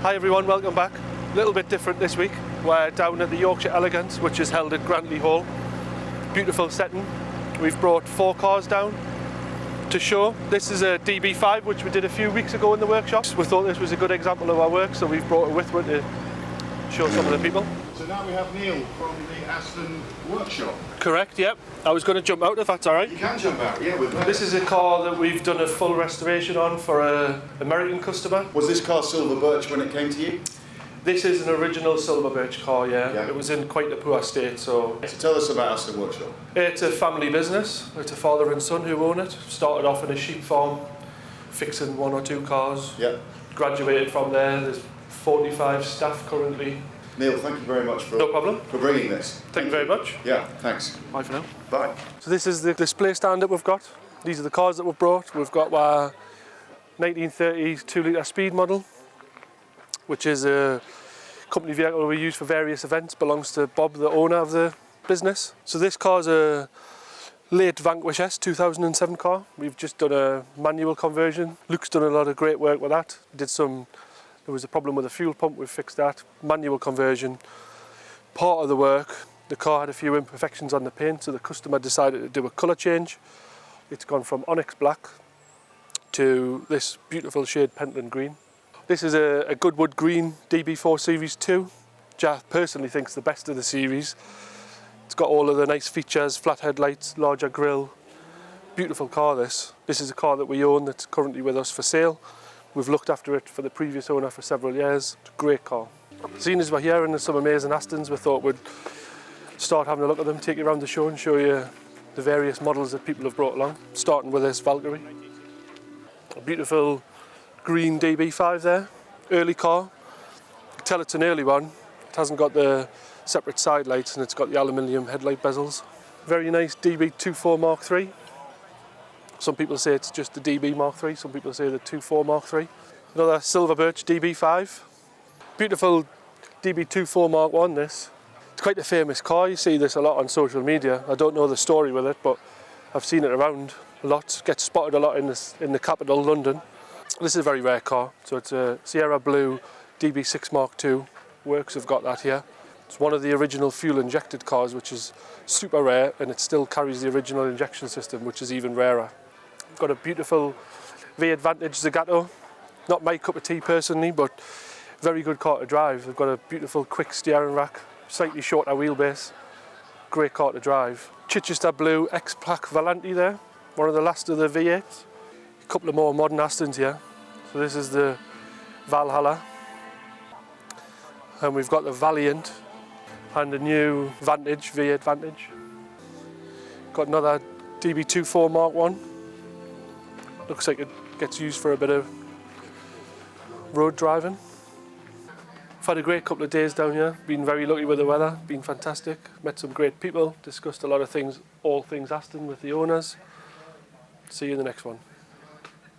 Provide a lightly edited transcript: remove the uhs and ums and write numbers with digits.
Hi everyone, welcome back. A little bit different this week. We're down at the Yorkshire Elegance, which is held at Grantley Hall. Beautiful setting. We've brought 4 cars down to show. This is a DB5, which we did a few weeks ago in the workshop. We thought this was a good example of our work, so we've brought it with us to show some of the people. So now we have Neil from the Aston Workshop. Correct, yep. I was going to jump out if that's alright. You can jump out, yeah. This is a car that we've done a full restoration on for an American customer. Was this car silver birch when it came to you? This is an original silver birch car, yeah. It was in quite a poor state, so... So tell us about Aston Workshop. It's a family business. It's a father and son who own it. Started off in a sheep farm, fixing 1 or 2 cars. Yeah. Graduated from there. There's 45 staff currently. Neil, thank you very much for bringing this. Thank you very much. Yeah, thanks. Bye for now. Bye. So this is the display stand that we've got. These are the cars that we've brought. We've got our 1930 2-litre Speed model, which is a company vehicle we use for various events. Belongs to Bob, the owner of the business. So this car's a late Vanquish S 2007 car. We've just done a manual conversion. Luke's done a lot of great work with that. There was a problem with the fuel pump, we've fixed that. Manual conversion. Part of the work, the car had a few imperfections on the paint, so the customer decided to do a colour change. It's gone from onyx black to this beautiful shade Pentland green. This is a Goodwood green DB4 Series II, which I personally think is the best of the series. It's got all of the nice features, flat headlights, larger grille. Beautiful car this. This is a car that we own that's currently with us for sale. We've looked after it for the previous owner for several years. It's a great car. Seeing as we're here and there's some amazing Astons, we thought we'd start having a look at them, take you around the show and show you the various models that people have brought along, starting with this Valkyrie. A beautiful green DB5 there, early car. You can tell it's an early one. It hasn't got the separate side lights and it's got the aluminium headlight bezels. Very nice DB24 Mark III. Some people say it's just the DB Mark III, some people say the 24 Mark III. Another silver birch DB5. Beautiful DB24 Mark I this. It's quite a famous car, you see this a lot on social media. I don't know the story with it, but I've seen it around a lot. Gets spotted a lot in the capital, London. This is a very rare car, so it's a Sierra Blue DB6 Mark II. Works have got that here. It's one of the original fuel-injected cars, which is super rare, and it still carries the original injection system, which is even rarer. Got a beautiful V Advantage Zagato. Not my cup of tea personally, but very good car to drive. They've got a beautiful quick steering rack, slightly shorter wheelbase. Great car to drive. Chichester Blue X-Pack Volante there, one of the last of the V8s. A couple of more modern Astons here. So this is the Valhalla. And we've got the Valiant and the new Vantage, V8 Vantage. Got another DB24 Mark I. Looks like it gets used for a bit of road driving. I've had a great couple of days down here, been very lucky with the weather, been fantastic, met some great people, discussed a lot of things, all things Aston with the owners. See you in the next one.